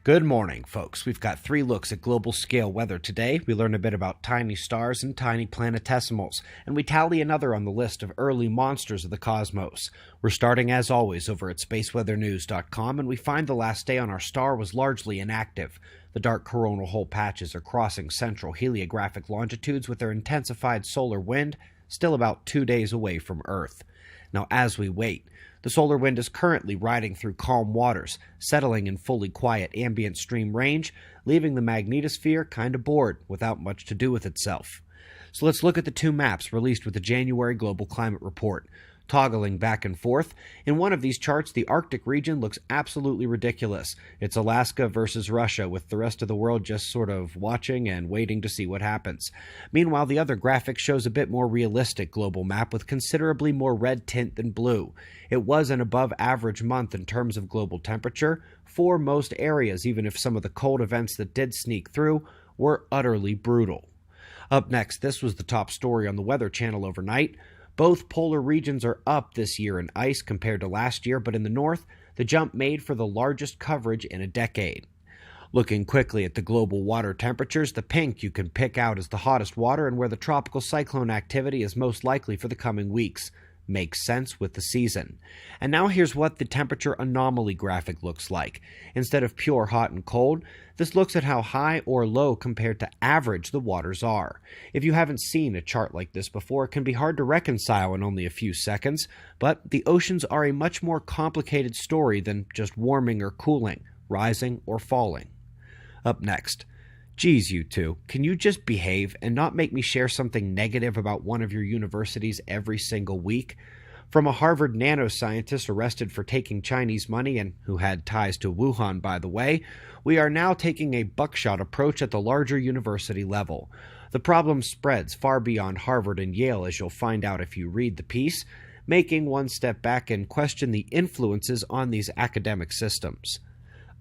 Good morning, folks. We've got 3 looks at global scale weather today. We learn a bit about tiny stars and tiny planetesimals, and we tally another on the list of early monsters of the cosmos. We're starting, as always, over at spaceweathernews.com, and we find the last day on our star was largely inactive. The dark coronal hole patches are crossing central heliographic longitudes with their intensified solar wind, still about 2 days away from Earth. Now, as we wait, the solar wind is currently riding through calm waters, settling in fully quiet ambient stream range, leaving the magnetosphere kind of bored without much to do with itself. So let's look at the 2 maps released with the January Global Climate Report. Toggling back and forth, in one of these charts, the Arctic region looks absolutely ridiculous. It's Alaska versus Russia, with the rest of the world just sort of watching and waiting to see what happens. Meanwhile, the other graphic shows a bit more realistic global map with considerably more red tint than blue. It was an above-average month in terms of global temperature for most areas, even if some of the cold events that did sneak through were utterly brutal. Up next, this was the top story on the Weather Channel overnight. Both polar regions are up this year in ice compared to last year, but in the north, the jump made for the largest coverage in a decade. Looking quickly at the global water temperatures, the pink you can pick out as the hottest water and where the tropical cyclone activity is most likely for the coming weeks. Makes sense with the season. And now here's what the temperature anomaly graphic looks like. Instead of pure hot and cold, this looks at how high or low compared to average the waters are. If you haven't seen a chart like this before, it can be hard to reconcile in only a few seconds, but the oceans are a much more complicated story than just warming or cooling, rising or falling. Up next, geez, you two, can you just behave and not make me share something negative about one of your universities every single week? From a Harvard nanoscientist arrested for taking Chinese money and who had ties to Wuhan, by the way, we are now taking a buckshot approach at the larger university level. The problem spreads far beyond Harvard and Yale, as you'll find out if you read the piece, making one step back and question the influences on these academic systems.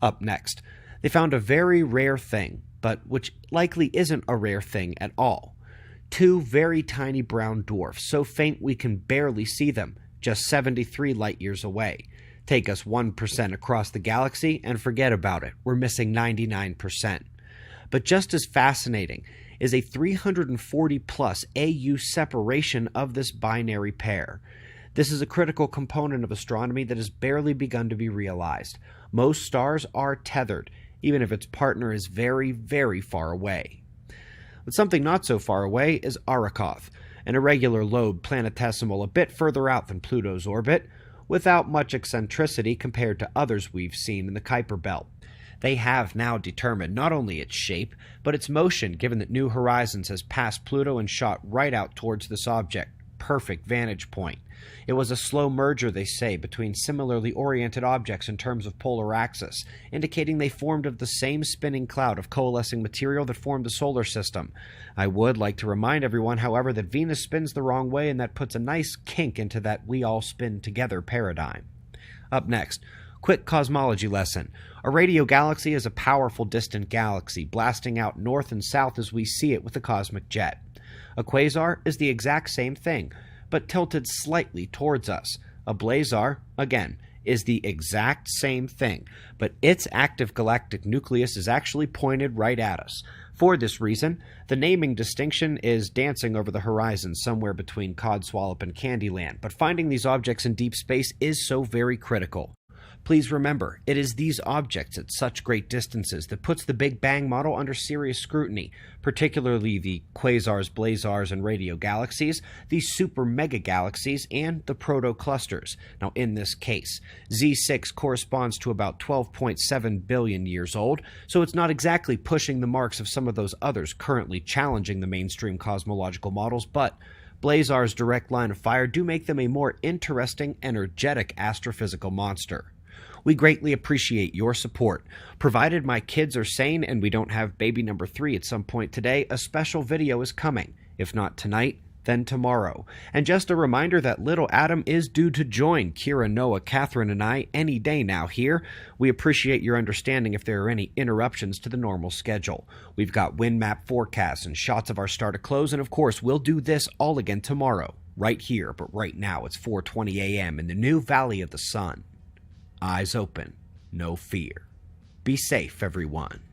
Up next, they found a very rare thing, but which likely isn't a rare thing at all. 2 very tiny brown dwarfs, so faint we can barely see them, just 73 light-years away. Take us 1% across the galaxy and forget about it. We're missing 99%. But just as fascinating is a 340-plus AU separation of this binary pair. This is a critical component of astronomy that has barely begun to be realized. Most stars are tethered, even if its partner is very, very far away. But something not so far away is Arrokoth, an irregular lobed planetesimal a bit further out than Pluto's orbit, without much eccentricity compared to others we've seen in the Kuiper Belt. They have now determined not only its shape, but its motion, given that New Horizons has passed Pluto and shot right out towards this object. Perfect vantage point. It was a slow merger, they say, between similarly oriented objects in terms of polar axis, indicating they formed of the same spinning cloud of coalescing material that formed the solar system. I would like to remind everyone, however, that Venus spins the wrong way, and that puts a nice kink into that we all spin together paradigm. Up next, quick cosmology lesson. A radio galaxy is a powerful distant galaxy, blasting out north and south as we see it with the cosmic jet. A quasar is the exact same thing, but tilted slightly towards us. A blazar, again, is the exact same thing, but its active galactic nucleus is actually pointed right at us. For this reason, the naming distinction is dancing over the horizon somewhere between Codswallop and Candyland, but finding these objects in deep space is so very critical. Please remember, it is these objects at such great distances that puts the Big Bang model under serious scrutiny, particularly the quasars, blazars, and radio galaxies, the super mega galaxies, and the proto-clusters. Now, in this case, Z6 corresponds to about 12.7 billion years old, so it's not exactly pushing the marks of some of those others currently challenging the mainstream cosmological models, but Blazar's direct line of fire do make them a more interesting, energetic astrophysical monster. We greatly appreciate your support. Provided my kids are sane and we don't have baby number 3 at some point today, a special video is coming. If not tonight, then tomorrow. And just a reminder that little Adam is due to join Kira, Noah, Catherine, and I any day now here. We appreciate your understanding if there are any interruptions to the normal schedule. We've got wind map forecasts and shots of our star to close, and of course, we'll do this all again tomorrow, right here, but right now it's 4:20 a.m. in the new Valley of the Sun. Eyes open, no fear. Be safe, everyone.